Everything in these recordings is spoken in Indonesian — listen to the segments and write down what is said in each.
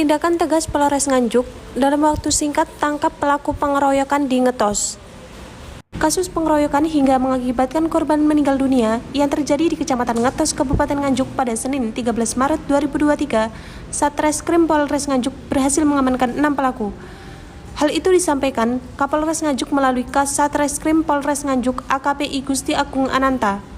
Tindakan tegas Polres Nganjuk, dalam waktu singkat tangkap pelaku pengeroyokan di Ngetos. Kasus pengeroyokan hingga mengakibatkan korban meninggal dunia yang terjadi di Kecamatan Ngetos, Kabupaten Nganjuk pada Senin 13 Maret 2023, Satreskrim Polres Nganjuk berhasil mengamankan 6 pelaku. Hal itu disampaikan Kapolres Nganjuk melalui Satreskrim Polres Nganjuk AKP I Gusti Agung Ananta.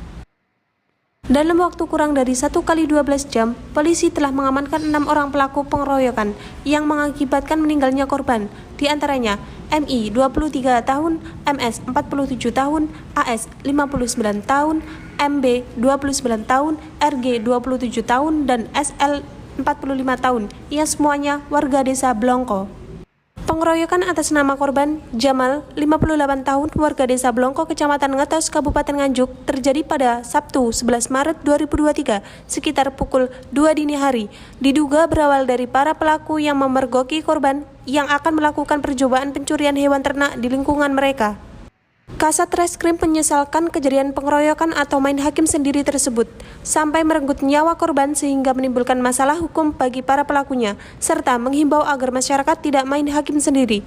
Dalam waktu kurang dari 1x12 jam, polisi telah mengamankan 6 orang pelaku pengeroyokan yang mengakibatkan meninggalnya korban, di antaranya MI 23 tahun, MS 47 tahun, AS 59 tahun, MB 29 tahun, RG 27 tahun, dan SL 45 tahun, yang semuanya warga desa Blongko. Pengeroyokan atas nama korban Jamal, 58 tahun, warga desa Blongko, Kecamatan Ngetos, Kabupaten Nganjuk, terjadi pada Sabtu 11 Maret 2023 sekitar pukul 2 dini hari. Diduga berawal dari para pelaku yang memergoki korban yang akan melakukan percobaan pencurian hewan ternak di lingkungan mereka. Kasat Reskrim menyesalkan kejadian pengeroyokan atau main hakim sendiri tersebut sampai merenggut nyawa korban sehingga menimbulkan masalah hukum bagi para pelakunya, serta menghimbau agar masyarakat tidak main hakim sendiri.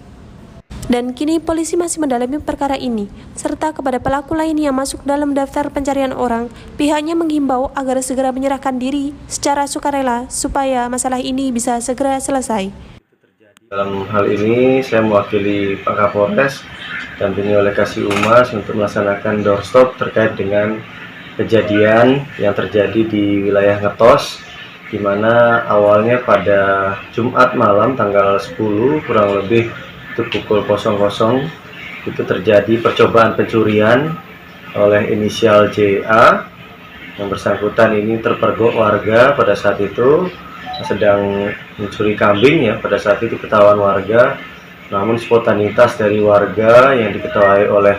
Dan kini polisi masih mendalami perkara ini, serta kepada pelaku lain yang masuk dalam daftar pencarian orang, pihaknya menghimbau agar segera menyerahkan diri secara sukarela supaya masalah ini bisa segera selesai. Dalam hal ini saya mewakili Pak Kapolres didampingi oleh Kasih Humas untuk melaksanakan doorstop terkait dengan kejadian yang terjadi di wilayah Ngetos, di mana awalnya pada Jumat malam tanggal 10 kurang lebih itu pukul 00 itu terjadi percobaan pencurian oleh inisial JA. Yang bersangkutan ini terpergok warga pada saat itu sedang mencuri kambing, ya. Pada saat itu ketahuan warga, namun spontanitas dari warga yang diketahui oleh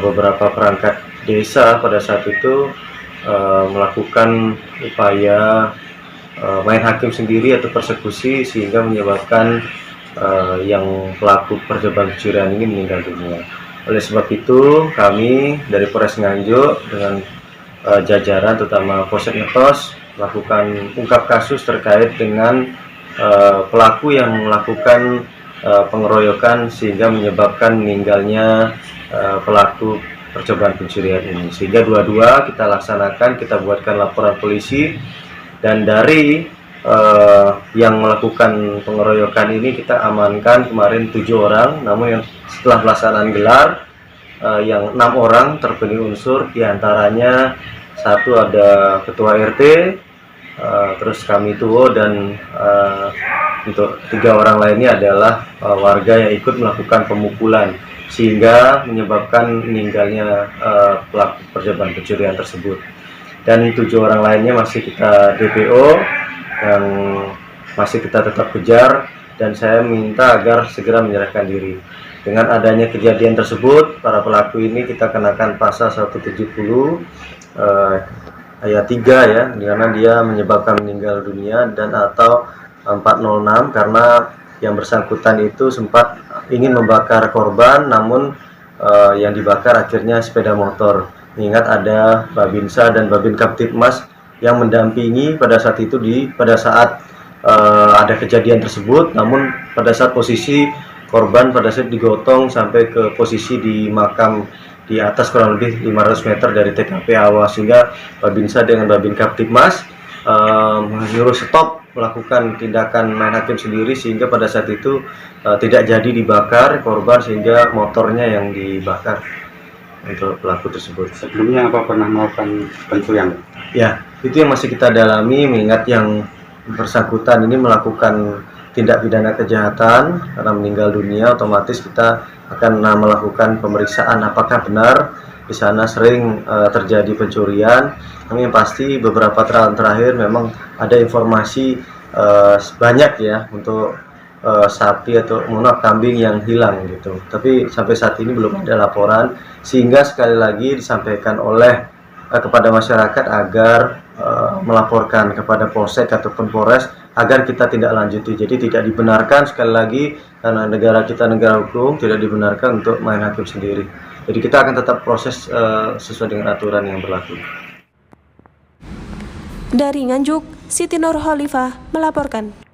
beberapa perangkat desa pada saat itu melakukan upaya main hakim sendiri atau persekusi sehingga menyebabkan yang pelaku percobaan pencurian ini meninggal dunia. Oleh sebab itu kami dari Polres Nganjuk dengan jajaran terutama Polsek Ngetos melakukan ungkap kasus terkait dengan pelaku yang melakukan pengeroyokan sehingga menyebabkan meninggalnya pelaku percobaan pencurian ini. Sehingga dua-dua kita laksanakan, kita buatkan laporan polisi, dan dari yang melakukan pengeroyokan ini kita amankan kemarin 7 orang, namun yang setelah pelaksanaan gelar yang 6 orang terpenuhi unsur, diantaranya satu ada ketua RT, terus kami tuo, dan untuk 3 orang lainnya adalah warga yang ikut melakukan pemukulan sehingga menyebabkan meninggalnya pelaku percobaan pencurian tersebut. Dan 7 orang lainnya masih kita DPO yang masih kita tetap kejar, dan saya minta agar segera menyerahkan diri. Dengan adanya kejadian tersebut, para pelaku ini kita kenakan pasal 170 ayat 3, ya, di mana dia menyebabkan meninggal dunia, dan atau 406 karena yang bersangkutan itu sempat ingin membakar korban, namun yang dibakar akhirnya sepeda motor. Mengingat ada Babinsa dan Babin Kaptipmas yang mendampingi pada saat itu pada saat ada kejadian tersebut, namun pada saat posisi korban pada saat digotong sampai ke posisi di makam di atas kurang lebih 500 meter dari TKP awal, sehingga Babinsa dengan Babin Kaptipmas menyuruh stop melakukan tindakan main hakim sendiri, sehingga pada saat itu tidak jadi dibakar korban, sehingga motornya yang dibakar untuk pelaku tersebut. Sebelumnya apa pernah melakukan pencurian? Ya, itu yang masih kita dalami, mengingat yang bersangkutan ini melakukan tindak pidana kejahatan karena meninggal dunia, otomatis kita akan melakukan pemeriksaan apakah benar di sana sering terjadi pencurian. Namun yang pasti beberapa tahun terakhir memang ada informasi banyak, ya, untuk sapi atau kambing yang hilang gitu. Tapi sampai saat ini belum ada laporan, sehingga sekali lagi disampaikan oleh kepada masyarakat agar melaporkan kepada Polsek ataupun Polres agar kita tidak lanjuti. Jadi tidak dibenarkan, sekali lagi, karena negara kita negara hukum, tidak dibenarkan untuk main hakim sendiri. Jadi kita akan tetap proses sesuai dengan aturan yang berlaku. Dari Nganjuk, Siti Nurholifah melaporkan.